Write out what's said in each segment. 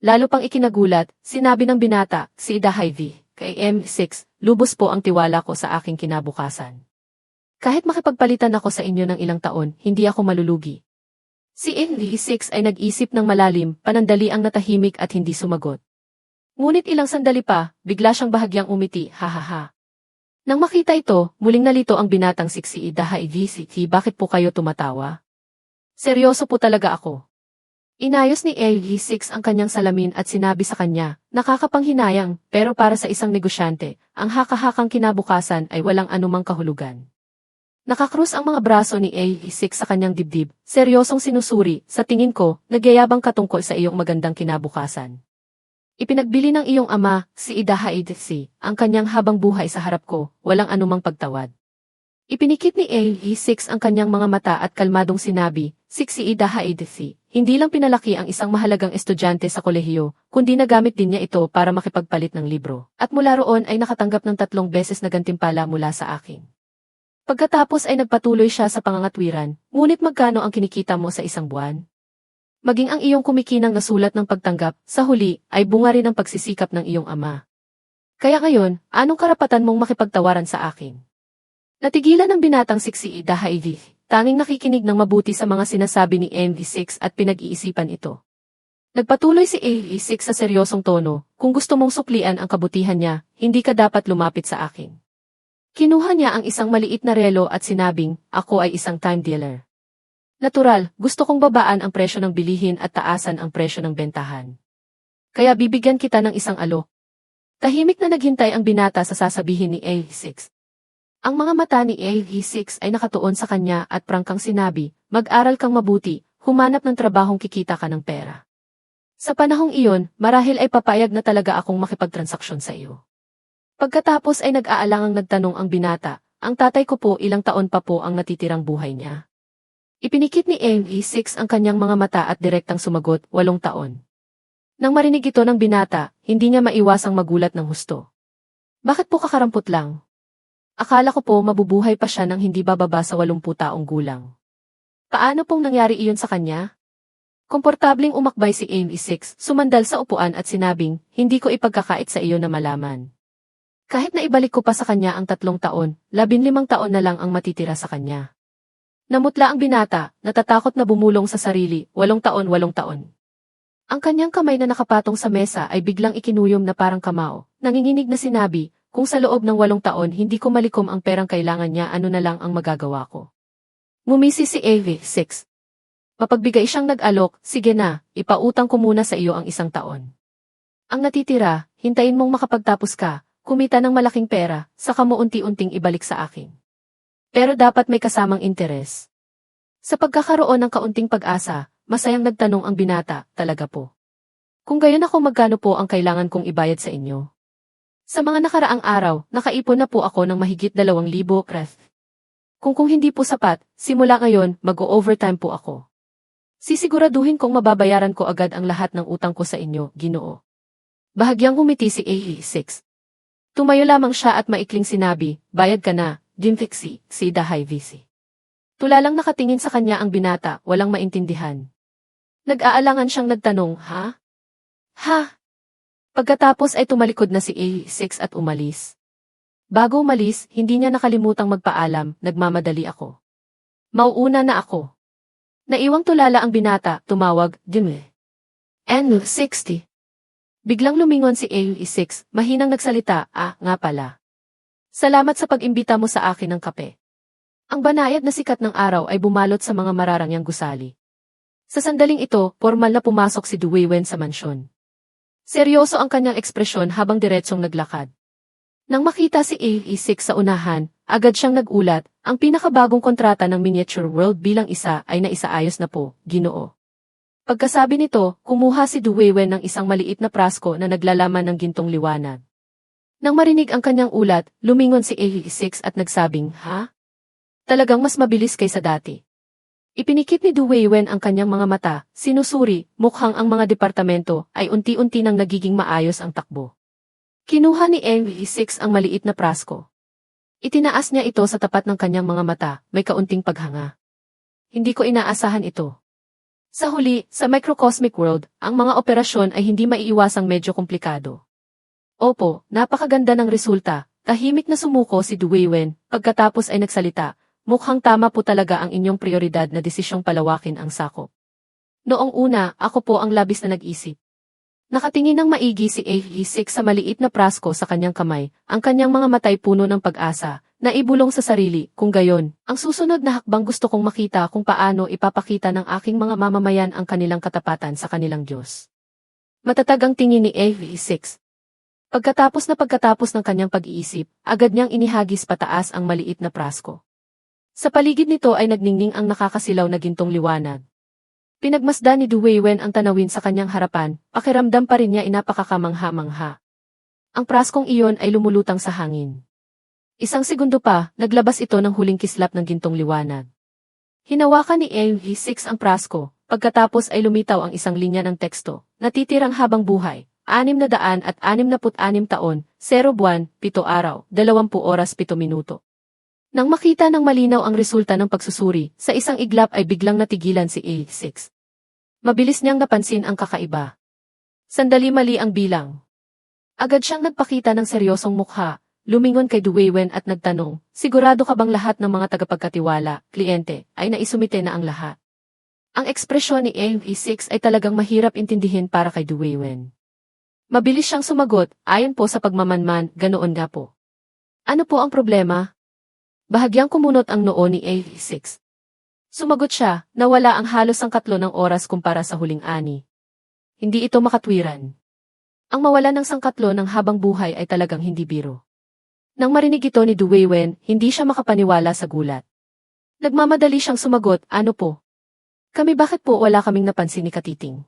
Lalo pang ikinagulat, sinabi ng binata, si Ida Ivy, kay M6, lubos po ang tiwala ko sa aking kinabukasan. Kahit makipagpalitan ako sa inyo ng ilang taon, hindi ako malulugi. Si M6 ay nag-isip ng malalim, panandali ang natahimik at hindi sumagot. Ngunit ilang sandali pa, bigla siyang bahagyang umiti, hahaha. Nang makita ito, muling nalito ang binatang siksi Ida Ivy, bakit po kayo tumatawa? Seryoso po talaga ako. Inayos ni LE6 ang kanyang salamin at sinabi sa kanya, nakakapanghinayang, pero para sa isang negosyante, ang haka-hakang kinabukasan ay walang anumang kahulugan. Nakakrus ang mga braso ni LE6 sa kanyang dibdib, seryosong sinusuri, sa tingin ko, nagyayabang katungkol sa iyong magandang kinabukasan. Ipinagbili ng iyong ama, si Ida Ivy, ang kanyang habang buhay sa harap ko, walang anumang pagtawad. Ipinikit ni LE6 ang kanyang mga mata at kalmadong sinabi, si Ida Ivy, hindi lang pinalaki ang isang mahalagang estudyante sa kolehiyo, kundi nagamit din niya ito para makipagpalit ng libro. At mula roon ay nakatanggap ng 3 beses na gantimpala mula sa akin. Pagkatapos ay nagpatuloy siya sa pangangatwiran, ngunit magkano ang kinikita mo sa isang buwan? Maging ang iyong kumikinang nasulat ng pagtanggap, sa huli, ay bunga rin ng pagsisikap ng iyong ama. Kaya ngayon, anong karapatan mong makipagtawaran sa akin? Natigilan ng binatang siksi Ida Ivy, tanging nakikinig ng mabuti sa mga sinasabi ni MV6 at pinag-iisipan ito. Nagpatuloy si MV6 sa seryosong tono, kung gusto mong suklian ang kabutihan niya, hindi ka dapat lumapit sa akin. Kinuha niya ang isang maliit na relo at sinabing, ako ay isang time dealer. Natural, gusto kong babaan ang presyo ng bilihin at taasan ang presyo ng bentahan. Kaya bibigyan kita ng isang alok. Tahimik na naghintay ang binata sa sasabihin ni MV6. Ang mga mata ni LE6 ay nakatuon sa kanya at prangkang sinabi, mag-aral kang mabuti, humanap ng trabahong kikita ka ng pera. Sa panahong iyon, marahil ay papayag na talaga akong makipagtransaksyon sa iyo. Pagkatapos ay nag-aalangang nagtanong ang binata, ang tatay ko po ilang taon pa po ang natitirang buhay niya. Ipinikit ni LE6 ang kanyang mga mata at direktang sumagot, 8 taon. Nang marinig ito ng binata, hindi niya maiwasang magulat ng husto. Bakit po kakarampot lang? Akala ko po mabubuhay pa siya nang hindi bababa sa 80 taong gulang. Paano pong nangyari iyon sa kanya? Komportabling umakbay si MV6, sumandal sa upuan at sinabing, hindi ko ipagkakait sa iyo na malaman. Kahit na ibalik ko pa sa kanya ang 3 taon, 15 taon na lang ang matitira sa kanya. Namutla ang binata, natatakot na bumulong sa sarili, 8 taon, 8 taon. Ang kanyang kamay na nakapatong sa mesa ay biglang ikinuyom na parang kamao, nanginginig na sinabi, kung sa loob ng 8 taon hindi ko malikom ang perang kailangan niya ano na lang ang magagawa ko. Ngumisi si AV6. Mapagbigay siyang nag-alok, sige na, ipautang ko muna sa iyo ang 1 taon. Ang natitira, hintayin mong makapagtapos ka, kumita ng malaking pera, saka mo unti-unting ibalik sa akin. Pero dapat may kasamang interes. Sa pagkakaroon ng kaunting pag-asa, masayang nagtanong ang binata, talaga po. Kung gayon ako magkano po ang kailangan kong ibayad sa inyo? Sa mga nakaraang araw, nakaipon na po ako ng mahigit 2,000 kref. Kung hindi po sapat, simula ngayon, mag-o-overtime po ako. Sisiguraduhin kong mababayaran ko agad ang lahat ng utang ko sa inyo, Ginoo. Bahagyang humiti si AE6. Tumayo lamang siya at maikling sinabi, bayad ka na, Dimfixi, si Ida Ivy. Tulalang nakatingin sa kanya ang binata, walang maintindihan. Nag-aalangan siyang nagtanong, ha? Ha? Pagkatapos ay tumalikod na si A6 at umalis. Bago umalis, hindi niya nakalimutang magpaalam, nagmamadali ako. Mauuna na ako. Naiwang tulala ang binata, tumawag, Dime. N60. Biglang lumingon si A6, mahinang nagsalita, nga pala. Salamat sa pag-imbita mo sa akin ng kape. Ang banayad na sikat ng araw ay bumalot sa mga mararangyang gusali. Sa sandaling ito, formal na pumasok si Duwaywen sa mansyon. Seryoso ang kanyang ekspresyon habang diretsong naglakad. Nang makita si AE6 sa unahan, agad siyang nagulat, ang pinakabagong kontrata ng Miniature World bilang isa ay naisaayos na po, Ginoo. Pagkasabi nito, kumuha si Duwaywen ng isang maliit na prasko na naglalaman ng gintong liwanag. Nang marinig ang kanyang ulat, lumingon si AE6 at nagsabing, ha? Talagang mas mabilis kaysa dati. Ipinikit ni Duwaywen ang kanyang mga mata, sinusuri, mukhang ang mga departamento ay unti-unti nang nagiging maayos ang takbo. Kinuha ni MV6 ang maliit na prasko. Itinaas niya ito sa tapat ng kanyang mga mata, may kaunting paghanga. Hindi ko inaasahan ito. Sa huli, sa microcosmic world, ang mga operasyon ay hindi maiiwasang medyo komplikado. Opo, napakaganda ng resulta. Tahimik na sumuko si Duwaywen, pagkatapos ay nagsalita, mukhang tama po talaga ang inyong prioridad na desisyong palawakin ang sakop. Noong una, ako po ang labis na nag-isip. Nakatingin ng maigi si AE6 sa maliit na prasko sa kanyang kamay, ang kanyang mga matay puno ng pag-asa, na ibulong sa sarili, kung gayon, ang susunod na hakbang gusto kong makita kung paano ipapakita ng aking mga mamamayan ang kanilang katapatan sa kanilang Diyos. Matatag ang tingin ni AE6. Pagkatapos ng kanyang pag-iisip, agad niyang inihagis pataas ang maliit na prasko. Sa paligid nito ay nagningning ang nakakasilaw na gintong liwanag. Pinagmasdan ni Duwaywen ang tanawin sa kanyang harapan, pakiramdam pa rin niya inapakakamangha-mangha. Ang praskong iyon ay lumulutang sa hangin. Isang segundo pa, naglabas ito ng huling kislap ng gintong liwanag. Hinawakan ni AE6 ang prasko, pagkatapos ay lumitaw ang isang linya ng teksto, natitirang habang buhay, 666 taon, 0 buwan, 7 araw, 20 oras 7 minuto. Nang makita ng malinaw ang resulta ng pagsusuri, sa isang iglap ay biglang natigilan si AE6. Mabilis niyang napansin ang kakaiba. Sandali mali ang bilang. Agad siyang nagpakita ng seryosong mukha, lumingon kay Duwaywen at nagtanong, sigurado ka bang lahat ng mga tagapagkatiwala, kliyente, ay naisumite na ang lahat? Ang ekspresyon ni AE6 ay talagang mahirap intindihin para kay Duwaywen. Mabilis siyang sumagot, ayon po sa pagmamanman, ganoon nga po. Ano po ang problema? Bahagyang kumunot ang noo ni AE6. Sumagot siya, nawala ang halos ang 3 ng oras kumpara sa huling ani. Hindi ito makatwiran. Ang mawala ng sangkatlo ng habang buhay ay talagang hindi biro. Nang marinig ito ni Duwaywen, hindi siya makapaniwala sa gulat. Nagmamadali siyang sumagot, ano po? Kami bakit po wala kaming napansin ni Katiting?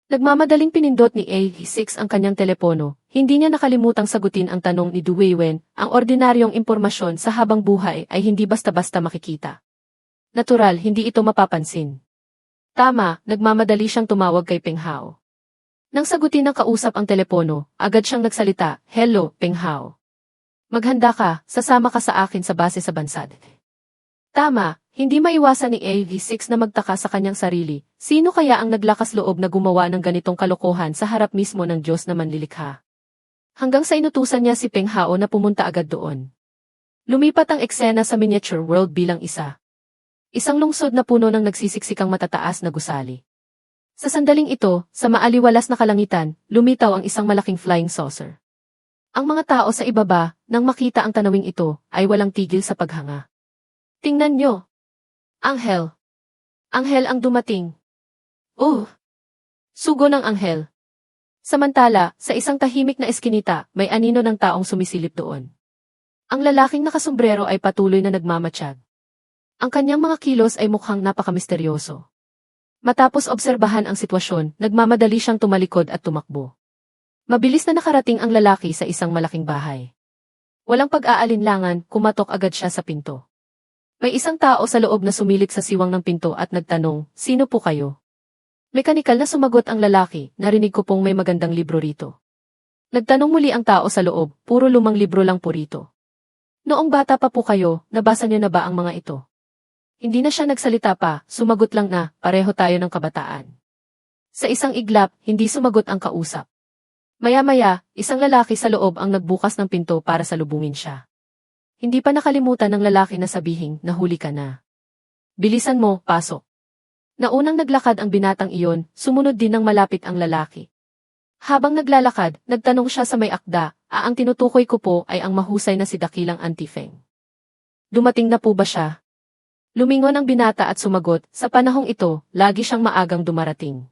Nagmamadaling pinindot ni AE6 ang kanyang telepono, hindi niya nakalimutang sagutin ang tanong ni Duwaywen, ang ordinaryong impormasyon sa habang buhay ay hindi basta-basta makikita. Natural, hindi ito mapapansin. Tama, nagmamadali siyang tumawag kay Peng Hao. Nang sagutin ng kausap ang telepono, agad siyang nagsalita, hello, Peng Hao. Maghanda ka, sasama ka sa akin sa base sa bansad. Tama, hindi maiwasan ni AV6 na magtaka sa kanyang sarili, sino kaya ang naglakas loob na gumawa ng ganitong kalokohan sa harap mismo ng Diyos na manlilikha. Hanggang sa inutusan niya si Peng Hao na pumunta agad doon. Lumipat ang eksena sa miniature world bilang isa. Isang lungsod na puno ng nagsisiksikang matataas na gusali. Sa sandaling ito, sa maaliwalas na kalangitan, lumitaw ang isang malaking flying saucer. Ang mga tao sa ibaba, nang makita ang tanawing ito, ay walang tigil sa paghanga. Tingnan nyo! Anghel! Anghel ang dumating! Sugo ng anghel! Samantala, sa isang tahimik na eskinita, may anino ng taong sumisilip doon. Ang lalaking nakasombrero ay patuloy na nagmamatsyag. Ang kanyang mga kilos ay mukhang napakamisteryoso. Matapos obserbahan ang sitwasyon, nagmamadali siyang tumalikod at tumakbo. Mabilis na nakarating ang lalaki sa isang malaking bahay. Walang pag-aalinlangan, kumatok agad siya sa pinto. May isang tao sa loob na sumilip sa siwang ng pinto at nagtanong, sino po kayo? Mekanikal na sumagot ang lalaki, narinig ko pong may magandang libro rito. Nagtanong muli ang tao sa loob, puro lumang libro lang po rito. Noong bata pa po kayo, nabasa niyo na ba ang mga ito? Hindi na siya nagsalita pa, sumagot lang na, pareho tayo ng kabataan. Sa isang iglap, hindi sumagot ang kausap. Maya-maya, isang lalaki sa loob ang nagbukas ng pinto para salubungin siya. Hindi pa nakalimutan ng lalaki na sabihing, nahuli ka na. Bilisan mo, pasok. Naunang naglakad ang binatang iyon, sumunod din ng malapit ang lalaki. Habang naglalakad, nagtanong siya sa may akda, ang tinutukoy ko po ay ang mahusay na si Dakilang Antifeng. Dumating na po ba siya? Lumingon ang binata at sumagot, sa panahong ito, lagi siyang maagang dumarating.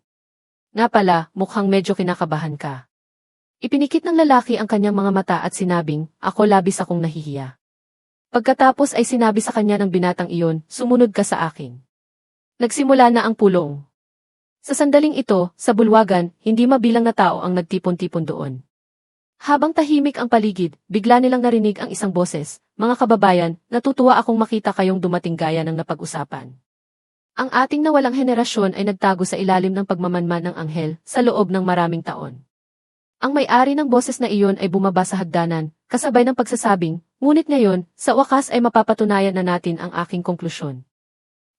Nga pala, mukhang medyo kinakabahan ka. Ipinikit ng lalaki ang kanyang mga mata at sinabing, ako labis akong nahihiya. Pagkatapos ay sinabi sa kanya ng binatang iyon, sumunod ka sa akin. Nagsimula na ang pulong. Sa sandaling ito, sa bulwagan, hindi mabilang na tao ang nagtipon-tipon doon. Habang tahimik ang paligid, bigla nilang narinig ang isang boses, mga kababayan, natutuwa akong makita kayong dumating gaya ng napag-usapan. Ang ating nawalang henerasyon ay nagtago sa ilalim ng pagmamanman ng anghel sa loob ng maraming taon. Ang may-ari ng boses na iyon ay bumaba sa hagdanan, kasabay ng pagsasabing, ngunit ngayon, sa wakas ay mapapatunayan na natin ang aking konklusyon.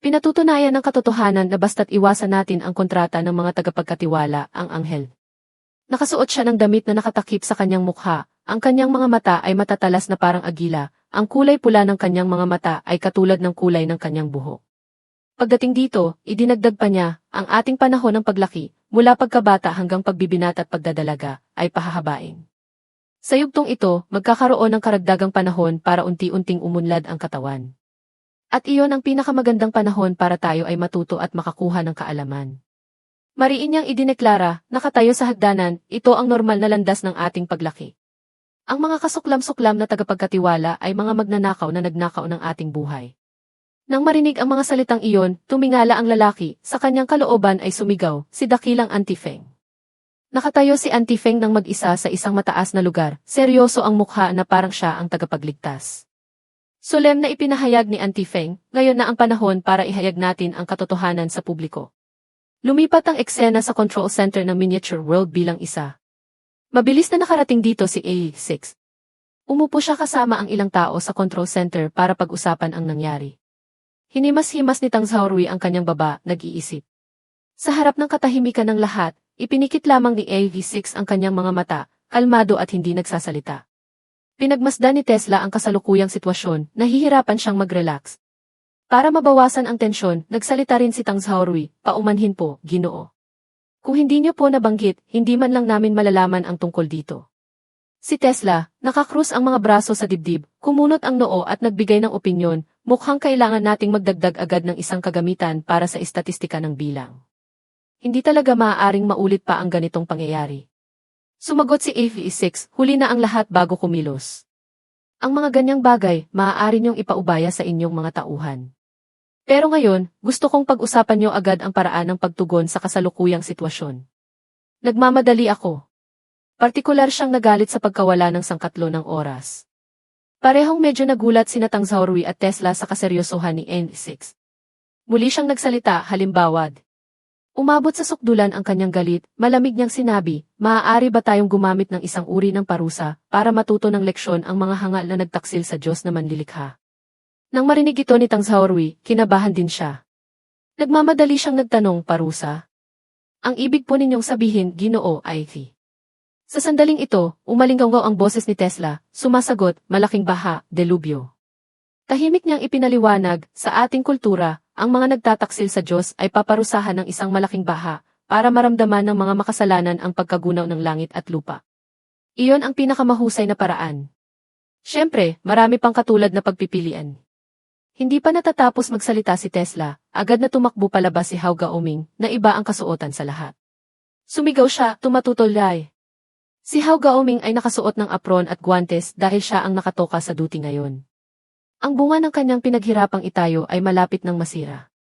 Pinatutunayan ng katotohanan na basta't iwasan natin ang kontrata ng mga tagapagkatiwala, ang anghel. Nakasuot siya ng damit na nakatakip sa kanyang mukha, ang kanyang mga mata ay matatalas na parang agila, ang kulay pula ng kanyang mga mata ay katulad ng kulay ng kanyang buhok. Pagdating dito, idinagdag pa niya, ang ating panahon ng paglaki, mula pagkabata hanggang pagbibinata at pagdadalaga, ay pahahabain. Sa yugtong ito, magkakaroon ng karagdagang panahon para unti-unting umunlad ang katawan. At iyon ang pinakamagandang panahon para tayo ay matuto at makakuha ng kaalaman. Mariin niyang idineklara, nakatayo sa hagdanan, ito ang normal na landas ng ating paglaki. Ang mga kasuklam-suklam na tagapagkatiwala ay mga magnanakaw na nagnakaw ng ating buhay. Nang marinig ang mga salitang iyon, tumingala ang lalaki, sa kanyang kalooban ay sumigaw, si dakilang Auntie Feng. Nakatayo si Auntie Feng ng mag-isa sa isang mataas na lugar, seryoso ang mukha na parang siya ang tagapagligtas. Solem na ipinahayag ni Auntie Feng, ngayon na ang panahon para ihayag natin ang katotohanan sa publiko. Lumipat ang eksena sa control center ng miniature world bilang isa. Mabilis na nakarating dito si A6. Umupo siya kasama ang ilang tao sa control center para pag-usapan ang nangyari. Hinimas-himas ni Tang Xiaorui ang kanyang baba, nag-iisip. Sa harap ng katahimikan ng lahat, ipinikit lamang ni AV6 ang kanyang mga mata, kalmado at hindi nagsasalita. Pinagmasdan ni Tesla ang kasalukuyang sitwasyon, nahihirapan siyang mag-relax. Para mabawasan ang tensyon, nagsalita rin si Tang Xiaorui, paumanhin po, Ginoo. Kung hindi niyo po nabanggit, hindi man lang namin malalaman ang tungkol dito. Si Tesla, nakakrus ang mga braso sa dibdib, kumunot ang noo at nagbigay ng opinyon, mukhang kailangan nating magdagdag agad ng isang kagamitan para sa estatistika ng bilang. Hindi talaga maaaring maulit pa ang ganitong pangyayari. Sumagot si AV6, huli na ang lahat bago kumilos. Ang mga ganyang bagay, maaari niyong ipaubaya sa inyong mga tauhan. Pero ngayon, gusto kong pag-usapan niyo agad ang paraan ng pagtugon sa kasalukuyang sitwasyon. Nagmamadali ako. Partikular siyang nagalit sa pagkawala ng sangkatlo ng oras. Parehong medyo nagulat sina Tang Xiaorui at Tesla sa kaseryosohan ni N6. Muli siyang nagsalita, halimbawa. Umabot sa sukdulan ang kanyang galit, malamig niyang sinabi, maaari ba tayong gumamit ng isang uri ng parusa para matuto ng leksyon ang mga hangal na nagtaksil sa Diyos na manlilikha? Nang marinig ito ni Tang Xiaorui, kinabahan din siya. Nagmamadali siyang nagtanong, parusa? Ang ibig po ninyong sabihin, Ginoo, ay Sa sandaling ito, umalinggaw ang boses ni Tesla, sumasagot, malaking baha, delubyo. Tahimik niyang ipinaliwanag, sa ating kultura, ang mga nagtataksil sa Diyos ay paparusahan ng isang malaking baha para maramdaman ng mga makasalanan ang pagkagunaw ng langit at lupa. Iyon ang pinakamahusay na paraan. Siyempre, marami pang katulad na pagpipilian. Hindi pa natatapos magsalita si Tesla, agad na tumakbo palabas si Hao Gaoming na iba ang kasuotan sa lahat. Sumigaw siya, tumatutulay. Si Hao Gaoming ay nakasuot ng apron at guwantes dahil siya ang nakatoka sa duty ngayon. Ang bunga ng kanyang pinaghirapang itayo ay malapit ng masira.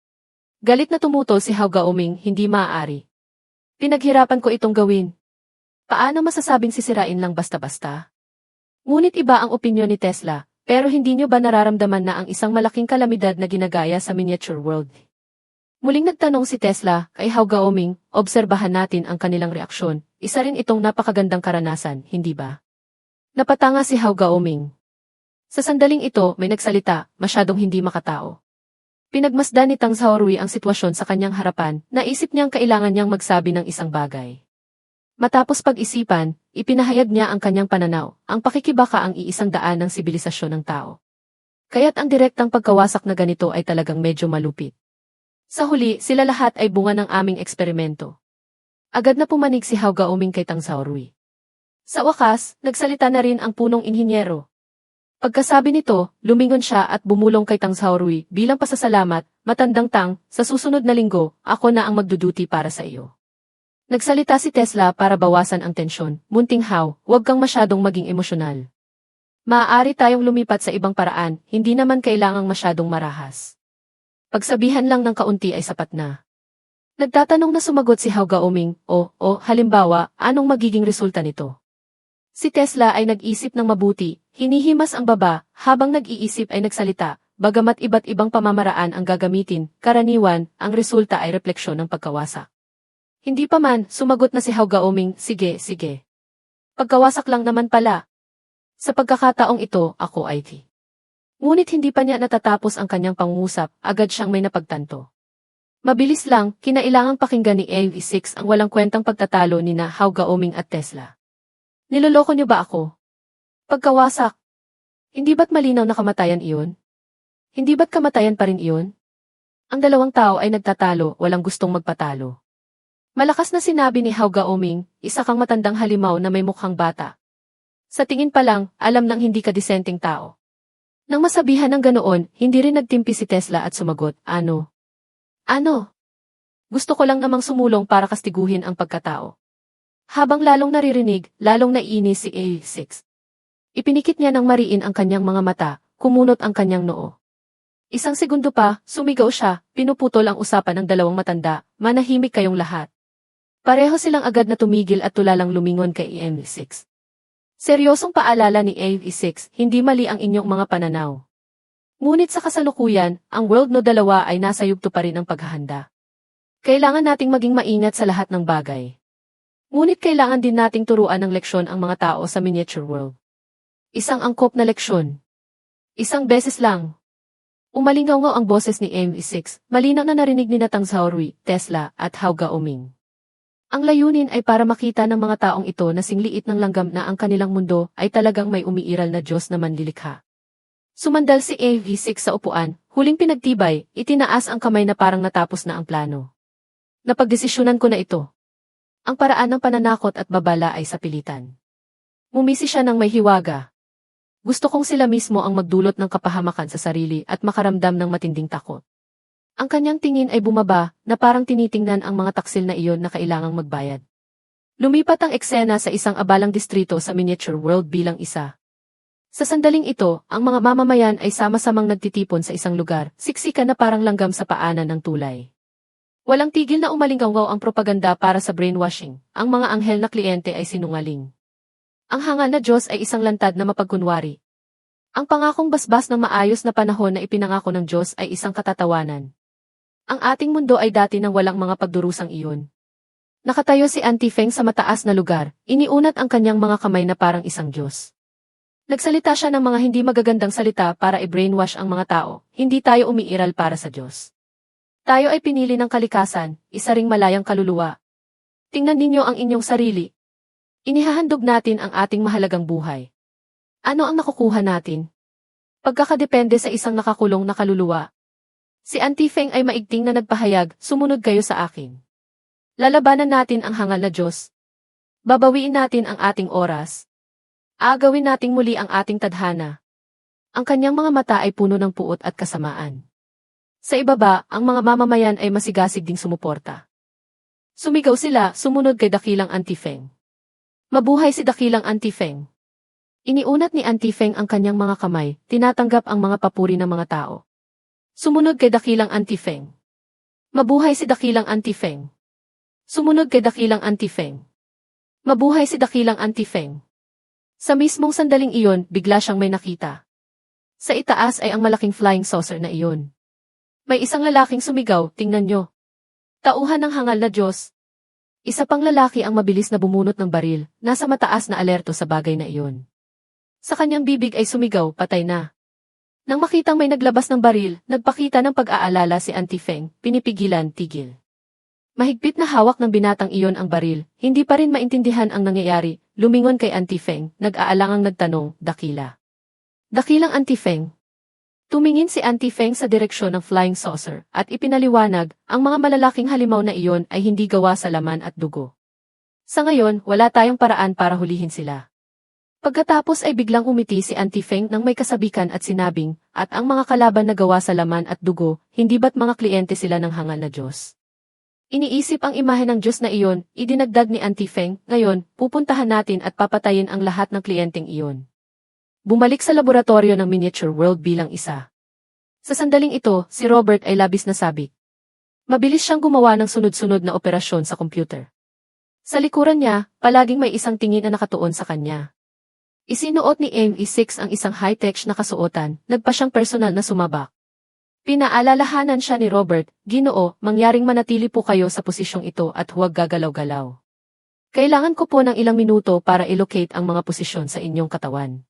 Galit na tumutol si Hao Gaoming, hindi maaari. Pinaghirapan ko itong gawin. Paano masasabing sisirain lang basta-basta? Ngunit iba ang opinyon ni Tesla, pero hindi niyo ba nararamdaman na ang isang malaking kalamidad na ginagaya sa miniature world? Muling nagtanong si Tesla kay Hao Gaoming, obserbahan natin ang kanilang reaksyon, isa rin itong napakagandang karanasan, hindi ba? Napatanga si Hao Gaoming. Sa sandaling ito, may nagsalita, masyadong hindi makatao. Pinagmasdan ni Tang Xiaorui ang sitwasyon sa kanyang harapan, naisip niyang kailangan niyang magsabi ng isang bagay. Matapos pag-isipan, ipinahayag niya ang kanyang pananaw, ang pakikibaka ang iisang daan ng sibilisasyon ng tao. Kaya't ang direktang pagkawasak na ganito ay talagang medyo malupit. Sa huli, sila lahat ay bunga ng aming eksperimento. Agad na pumanig si Hao Gaoming kay Tang Xiaorui. Sa wakas, nagsalita na rin ang punong inhinyero. Pagkasabi nito, lumingon siya at bumulong kay Tang Xiaorui bilang pasasalamat, matandang Tang, sa susunod na linggo, ako na ang magduduty para sa iyo. Nagsalita si Tesla para bawasan ang tensyon, munting Hao, huwag kang masyadong maging emosyonal. Maaari tayong lumipat sa ibang paraan, hindi naman kailangang masyadong marahas. Pagsabihan lang ng kaunti ay sapat na. Nagtatanong na sumagot si Hao Gaoming, halimbawa, anong magiging resulta nito? Si Tesla ay nag-isip ng mabuti, hinihimas ang baba, habang nag-iisip ay nagsalita, bagamat iba't ibang pamamaraan ang gagamitin, karaniwan, ang resulta ay refleksyon ng pagkawasak. Hindi pa man, sumagot na si Hao Gaoming, sige. Pagkawasak lang naman pala. Sa pagkakataong ito, ako ay Ngunit hindi pa niya natatapos ang kanyang pangungusap, agad siyang may napagtanto. Mabilis lang, kinailangang pakinggan ni AV6 ang walang kwentang pagtatalo ni na Hao Gaoming at Tesla. Niloloko niyo ba ako? Pagkawasak. Hindi ba't malinaw na kamatayan iyon? Hindi ba't kamatayan pa rin iyon? Ang dalawang tao ay nagtatalo, walang gustong magpatalo. Malakas na sinabi ni Hao Gaoming, isa kang matandang halimaw na may mukhang bata. Sa tingin pa lang, alam ng hindi ka disenteng tao. Nang masabihan ng ganoon, hindi rin nagtimpi si Tesla at sumagot, Ano? Ano? Gusto ko lang namang sumulong para kastiguhin ang pagkatao. Habang lalong naririnig, lalong naiinis si A6. Ipinikit niya ng mariin ang kanyang mga mata, kumunot ang kanyang noo. Isang segundo pa, sumigaw siya, pinuputol ang usapan ng dalawang matanda, manahimik kayong lahat. Pareho silang agad na tumigil at tulalang lumingon kay AM6. Seryosong paalala ni AV6, hindi mali ang inyong mga pananaw. Ngunit sa kasalukuyan, ang World No 2 ay nasa yugto pa rin ang paghahanda. Kailangan nating maging maingat sa lahat ng bagay. Ngunit kailangan din nating turuan ng leksyon ang mga tao sa miniature world. Isang angkop na leksyon. Isang beses lang. Umalingaw ang boses ni AV6, malinaw na narinig ni Tang Zhaorui, Tesla, at Hao Gaoming. Ang layunin ay para makita ng mga taong ito na singliit ng langgam na ang kanilang mundo ay talagang may umiiral na Diyos na manlilikha. Sumandal si AV6 sa upuan, huling pinagtibay, itinaas ang kamay na parang natapos na ang plano. Napagdesisyonan ko na ito. Ang paraan ng pananakot at babala ay sa pilitan. Mumisi siya ng may hiwaga. Gusto kong sila mismo ang magdulot ng kapahamakan sa sarili at makaramdam ng matinding takot. Ang kanyang tingin ay bumaba, na parang tinitingnan ang mga taksil na iyon na kailangang magbayad. Lumipat ang eksena sa isang abalang distrito sa miniature world bilang isa. Sa sandaling ito, ang mga mamamayan ay sama-samang nagtitipon sa isang lugar, siksikan na parang langgam sa paanan ng tulay. Walang tigil na umalinggaw ang propaganda para sa brainwashing, ang mga anghel na kliyente ay sinungaling. Ang hangal na Diyos ay isang lantad na mapagkunwari. Ang pangakong basbas ng maayos na panahon na ipinangako ng Diyos ay isang katatawanan. Ang ating mundo ay dati nang walang mga pagdurusang iyon. Nakatayo si Auntie Feng sa mataas na lugar, iniunat ang kanyang mga kamay na parang isang Diyos. Nagsalita siya ng mga hindi magagandang salita para i-brainwash ang mga tao, hindi tayo umiiral para sa Diyos. Tayo ay pinili ng kalikasan, isa ring malayang kaluluwa. Tingnan ninyo ang inyong sarili. Inihahandog natin ang ating mahalagang buhay. Ano ang nakukuha natin? Pagkakadepende sa isang nakakulong na kaluluwa. Si Auntie Feng ay maigting na nagpahayag, sumunod kayo sa akin. Lalabanan natin ang hangal na Diyos. Babawiin natin ang ating oras. Aagawin nating muli ang ating tadhana. Ang kanyang mga mata ay puno ng puot at kasamaan. Sa ibaba, ang mga mamamayan ay masigasig ding sumuporta. Sumigaw sila, sumunod kay dakilang Auntie Feng. Mabuhay si dakilang Auntie Feng. Iniunat ni Auntie Feng ang kanyang mga kamay, tinatanggap ang mga papuri ng mga tao. Sumunod kay dakilang Auntie Feng. Mabuhay si dakilang Auntie Feng. Sumunod kay dakilang Auntie Feng. Mabuhay si dakilang Auntie Feng. Sa mismong sandaling iyon, bigla siyang may nakita. Sa itaas ay ang malaking flying saucer na iyon. May isang lalaking sumigaw, tingnan nyo. Tauhan ng hangal na Diyos. Isa pang lalaki ang mabilis na bumunot ng baril, nasa mataas na alerto sa bagay na iyon. Sa kanyang bibig ay sumigaw, patay na. Nang makitang may naglabas ng baril, nagpakita ng pag-aalala si Auntie Feng, pinipigilan, tigil. Mahigpit na hawak ng binatang iyon ang baril, hindi pa rin maintindihan ang nangyayari, lumingon kay Auntie Feng, nag-aalangang nagtanong, dakila. Dakilang Auntie Feng. Tumingin si Auntie Feng sa direksyon ng flying saucer, at ipinaliwanag, ang mga malalaking halimaw na iyon ay hindi gawa sa laman at dugo. Sa ngayon, wala tayong paraan para hulihin sila. Pagkatapos ay biglang umiti si Auntie Feng nang may kasabikan at sinabing, at ang mga kalaban na gawa sa laman at dugo, hindi ba't mga kliyente sila ng hangal na Diyos? Iniisip ang imahe ng Diyos na iyon, idinagdag ni Auntie Feng, ngayon, pupuntahan natin at papatayin ang lahat ng kliyenteng iyon. Bumalik sa laboratorio ng miniature world bilang isa. Sa sandaling ito, si Robert ay labis na sabik. Mabilis siyang gumawa ng sunod-sunod na operasyon sa computer. Sa likuran niya, palaging may isang tingin na nakatuon sa kanya. Isinuot ni ME6 ang isang high-tech na kasuotan, nagpa siyang personal na sumabak. Pinaalalahanan siya ni Robert, Ginoo, mangyaring manatili po kayo sa posisyong ito at huwag gagalaw-galaw. Kailangan ko po ng ilang minuto para i-locate ang mga posisyon sa inyong katawan.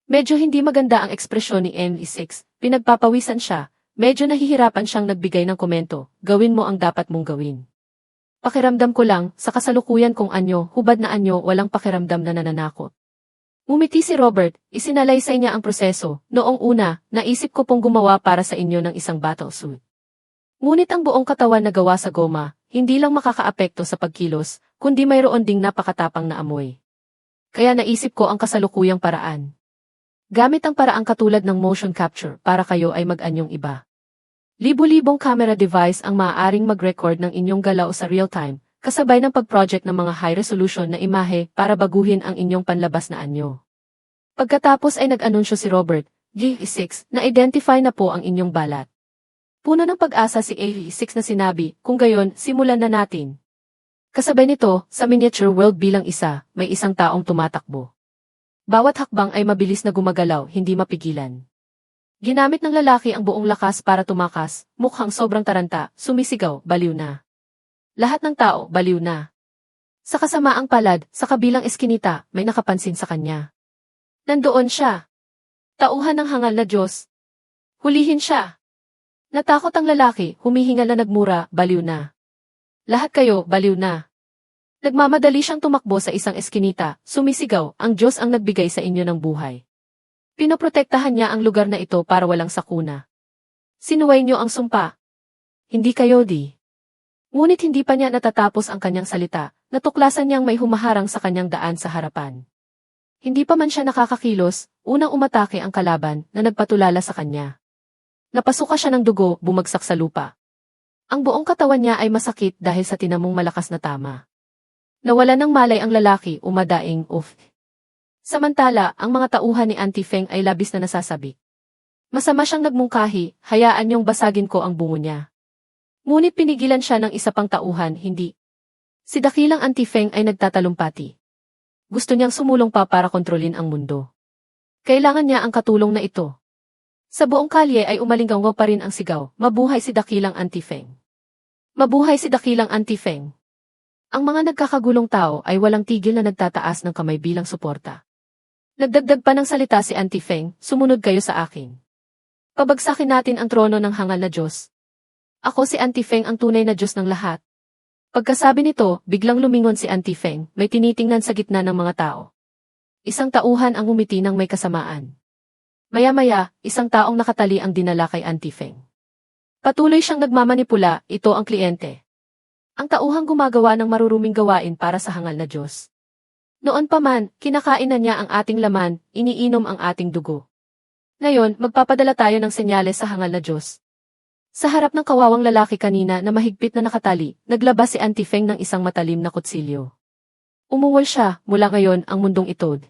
Medyo hindi maganda ang ekspresyon ni ME6, pinagpapawisan siya, medyo nahihirapan siyang nagbigay ng komento, gawin mo ang dapat mong gawin. Pakiramdam ko lang, sa kasalukuyan kong anyo, hubad na anyo, walang pakiramdam na nananakot. Ngumiti si Robert, isinalaysay niya ang proseso, noong una, naisip ko pong gumawa para sa inyo ng isang battle suit. Ngunit ang buong katawan na gawa sa goma, hindi lang makakaapekto sa pagkilos, kundi mayroon ding napakatapang na amoy. Kaya naisip ko ang kasalukuyang paraan. Gamit ang paraang katulad ng motion capture para kayo ay mag-anyong iba. Libu-libong camera device ang maaaring mag-record ng inyong galaw sa real-time, kasabay ng pag-project ng mga high-resolution na imahe para baguhin ang inyong panlabas na anyo. Pagkatapos ay nag-anunsyo si Robert, G6, na identify na po ang inyong balat. Puno ng pag-asa si AV6 na sinabi, kung gayon, simulan na natin. Kasabay nito, sa miniature world bilang isa, may isang taong tumatakbo. Bawat hakbang ay mabilis na gumagalaw, hindi mapigilan. Ginamit ng lalaki ang buong lakas para tumakas, mukhang sobrang taranta, sumisigaw, baliw na. Lahat ng tao, baliw na. Sa kasamaang palad, sa kabilang eskinita, may nakapansin sa kanya. Nandoon siya. Tauhan ng hangal na Diyos. Hulihin siya. Natakot ang lalaki, humihingal na nagmura, baliw na. Lahat kayo, baliw na. Nagmamadali siyang tumakbo sa isang eskinita, sumisigaw, ang Diyos ang nagbigay sa inyo ng buhay. Pinoprotektahan niya ang lugar na ito para walang sakuna. Sinuway niyo ang sumpa. Hindi kayo di. Ngunit hindi pa niya natatapos ang kanyang salita, natuklasan niyang may humaharang sa kanyang daan sa harapan. Hindi pa man siya nakakakilos, unang umatake ang kalaban na nagpatulala sa kanya. Napasuka siya ng dugo, bumagsak sa lupa. Ang buong katawan niya ay masakit dahil sa tinamong malakas na tama. Nawala ng malay ang lalaki, umadaing, Samantala, ang mga tauhan ni Auntie Feng ay labis na nasasabik. Masama siyang nagmungkahi, hayaan niyong basagin ko ang bungo niya. Ngunit pinigilan siya ng isa pang tauhan, hindi. Si dakilang Auntie Feng ay nagtatalumpati. Gusto niyang sumulong pa para kontrolin ang mundo. Kailangan niya ang katulong na ito. Sa buong kalye ay umalinggaw pa rin ang sigaw, mabuhay si dakilang Auntie Feng. Mabuhay si dakilang Auntie Feng. Ang mga nagkakagulong tao ay walang tigil na nagtataas ng kamay bilang suporta. Nagdagdag pa ng salita si Auntie Feng, sumunod kayo sa akin. Pabagsakin natin ang trono ng hangal na Diyos. Ako si Auntie Feng ang tunay na Diyos ng lahat. Pagkasabi nito, biglang lumingon si Auntie Feng, may tinitingnan sa gitna ng mga tao. Isang tauhan ang umiti ng may kasamaan. Maya-maya, isang taong nakatali ang dinala kay Auntie Feng. Patuloy siyang nagmamanipula, ito ang kliyente. Ang tauhang gumagawa ng maruruming gawain para sa hangal na Diyos. Noon pa man, kinakain na niya ang ating laman, iniinom ang ating dugo. Ngayon, magpapadala tayo ng senyales sa hangal na Diyos. Sa harap ng kawawang lalaki kanina na mahigpit na nakatali, naglabas si Auntie Feng ng isang matalim na kutsilyo. Umuwol siya, mula ngayon ang mundong ito.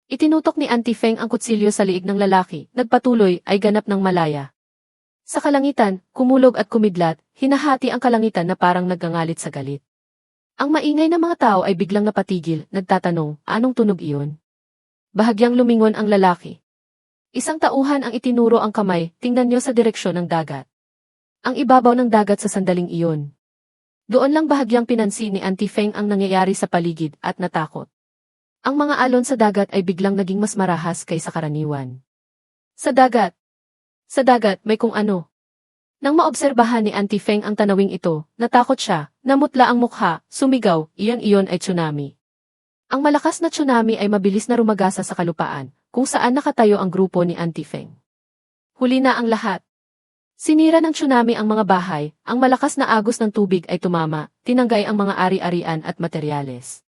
Itinutok ni Auntie Feng ang kutsilyo sa liig ng lalaki, nagpatuloy ay ganap ng malaya. Sa kalangitan, kumulog at kumidlat, hinahati ang kalangitan na parang nagangalit sa galit. Ang maingay na mga tao ay biglang napatigil, nagtatanong, anong tunog iyon? Bahagyang lumingon ang lalaki. Isang tauhan ang itinuro ang kamay, tingnan niyo sa direksyon ng dagat. Ang ibabaw ng dagat sa sandaling iyon. Doon lang bahagyang pinansin ni Auntie Feng ang nangyayari sa paligid at natakot. Ang mga alon sa dagat ay biglang naging mas marahas kaysa karaniwan. Sa dagat. Sa dagat, may kung ano. Nang maobserbahan ni Auntie Feng ang tanawing ito, natakot siya, namutla ang mukha, sumigaw, iyon ay tsunami. Ang malakas na tsunami ay mabilis na rumagasa sa kalupaan, kung saan nakatayo ang grupo ni Auntie Feng. Huli na ang lahat. Sinira ng tsunami ang mga bahay, ang malakas na agos ng tubig ay tumama, tinanggay ang mga ari-arian at materyales.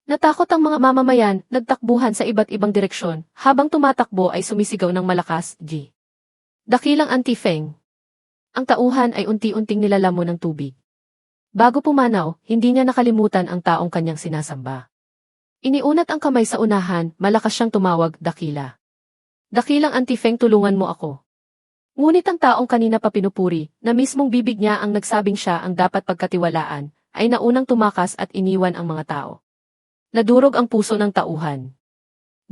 Natakot ang mga mamamayan, nagtakbuhan sa iba't ibang direksyon, habang tumatakbo ay sumisigaw ng malakas, G. Dakilang Auntie Feng. Ang tauhan ay unti-unting nilalamon ng tubig. Bago pumanaw, hindi niya nakalimutan ang taong kanyang sinasamba. Iniunat ang kamay sa unahan, malakas siyang tumawag, dakila. Dakilang Auntie Feng, tulungan mo ako. Ngunit ang taong kanina pa pinupuri, na mismong bibig niya ang nagsabing siya ang dapat pagkatiwalaan, ay naunang tumakas at iniwan ang mga tao. Nadurog ang puso ng tauhan.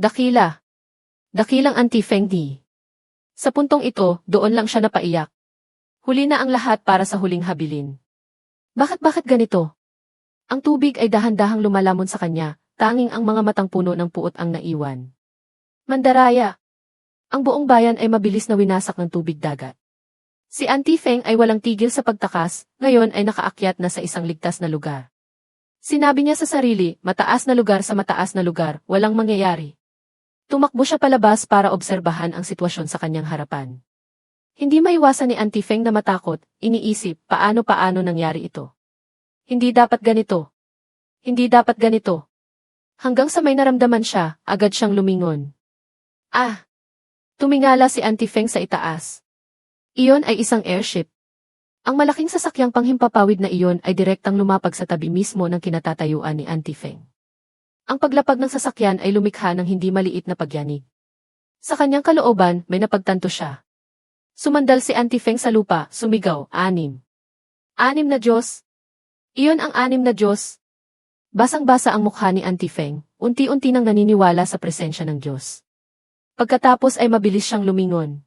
Dakila. Dakilang Auntie Feng di. Sa puntong ito, doon lang siya napaiyak. Huli na ang lahat para sa huling habilin. Bakit ganito? Ang tubig ay dahan-dahang lumalamon sa kanya, tanging ang mga matang puno ng puot ang naiwan. Mandaraya. Ang buong bayan ay mabilis na winasak ng tubig dagat. Si Auntie Feng ay walang tigil sa pagtakas, ngayon ay nakaakyat na sa isang ligtas na lugar. Sinabi niya sa sarili, mataas na lugar sa mataas na lugar, walang mangyayari. Tumakbo siya palabas para obserbahan ang sitwasyon sa kanyang harapan. Hindi maiwasan ni Auntie Feng na matakot, iniisip, paano nangyari ito. Hindi dapat ganito. Hindi dapat ganito. Hanggang sa may naramdaman siya, agad siyang lumingon. Ah! Tumingala si Auntie Feng sa itaas. Iyon ay isang airship. Ang malaking sasakyang panghimpapawid na iyon ay direktang lumapag sa tabi mismo ng kinatatayuan ni Auntie Feng. Ang paglapag ng sasakyan ay lumikha ng hindi maliit na pagyanig. Sa kanyang kalooban, may napagtanto siya. Sumandal si Auntie Feng sa lupa, sumigaw, 6. 6 na Diyos. Iyon ang 6 na Diyos. Basang-basa ang mukha ni Auntie Feng, unti-unti nang naniniwala sa presensya ng Diyos. Pagkatapos ay mabilis siyang lumingon.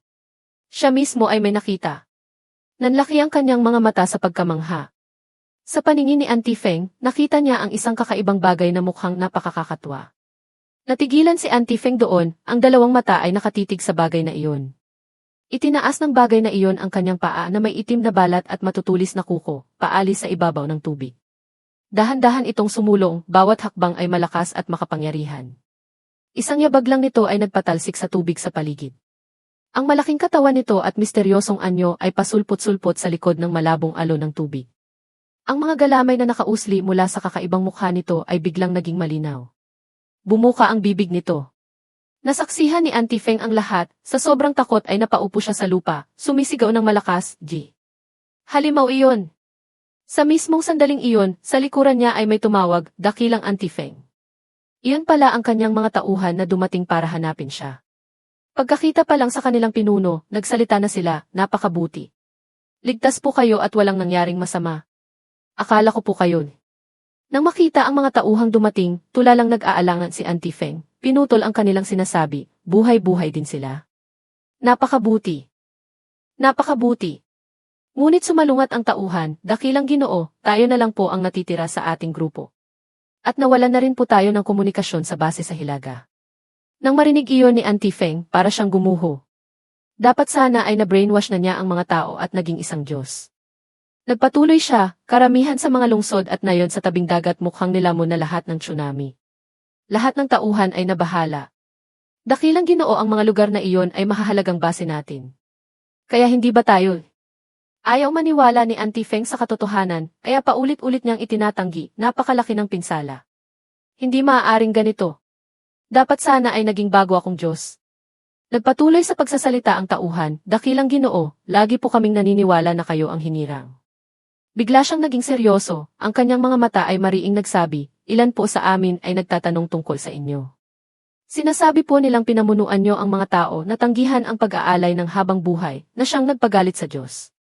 Siya mismo ay may nakita. Nanlaki ang kanyang mga mata sa pagkamangha. Sa paningin ni Auntie Feng, nakita niya ang isang kakaibang bagay na mukhang napakakakatwa. Natigilan si Auntie Feng doon, ang dalawang mata ay nakatitig sa bagay na iyon. Itinaas ng bagay na iyon ang kanyang paa na may itim na balat at matutulis na kuko, paalis sa ibabaw ng tubig. Dahan-dahan itong sumulong, bawat hakbang ay malakas at makapangyarihan. Isang yabag lang nito ay nagpatalsik sa tubig sa paligid. Ang malaking katawan nito at misteryosong anyo ay pasulpot-sulpot sa likod ng malabong alon ng tubig. Ang mga galamay na nakausli mula sa kakaibang mukha nito ay biglang naging malinaw. Bumuka ang bibig nito. Nasaksihan ni Auntie Feng ang lahat, sa sobrang takot ay napaupo siya sa lupa, sumisigaw ng malakas, G. Halimaw iyon. Sa mismong sandaling iyon, sa likuran niya ay may tumawag, dakilang Auntie Feng. Iyon pala ang kanyang mga tauhan na dumating para hanapin siya. Pagkakita pa lang sa kanilang pinuno, nagsalita na sila, napakabuti. Ligtas po kayo at walang nangyaring masama. Akala ko po kayo. Nang makita ang mga tauhang dumating, tulalang nag-aalangan si Auntie Feng, pinutol ang kanilang sinasabi, buhay-buhay din sila. Napakabuti. Napakabuti. Ngunit sumalungat ang tauhan, dakilang Ginoo, tayo na lang po ang natitira sa ating grupo. At nawalan na rin po tayo ng komunikasyon sa base sa Hilaga. Nang marinig iyon ni Auntie Feng, para siyang gumuho. Dapat sana ay na-brainwash na niya ang mga tao at naging isang Diyos. Nagpatuloy siya, karamihan sa mga lungsod at nayon sa tabing dagat mukhang nilamon na lahat ng tsunami. Lahat ng tauhan ay nabahala. Dakilang Ginoo ang mga lugar na iyon ay mahahalagang base natin. Kaya hindi ba tayo? Ayaw maniwala ni Auntie Feng sa katotohanan, kaya paulit-ulit niyang itinatanggi, napakalaki ng pinsala. Hindi maaaring ganito. Dapat sana ay naging bago akong Diyos. Nagpatuloy sa pagsasalita ang tauhan, dakilang Ginoo, lagi po kaming naniniwala na kayo ang hinirang. Bigla siyang naging seryoso, ang kanyang mga mata ay mariing nagsabi, ilan po sa amin ay nagtatanong tungkol sa inyo. Sinasabi po nilang pinamunuan niyo ang mga tao na tanggihan ang pag-aalay ng habang buhay, na siyang nagpagalit sa Diyos.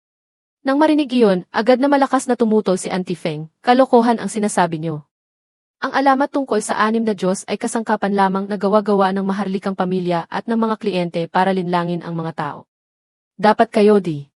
Nang marinig iyon, agad na malakas na tumutol si Auntie Feng, kalokohan ang sinasabi niyo. Ang alamat tungkol sa 6 na Diyos ay kasangkapan lamang na gawa-gawa ng maharlikang pamilya at ng mga kliyente para linlangin ang mga tao. Dapat kayo di.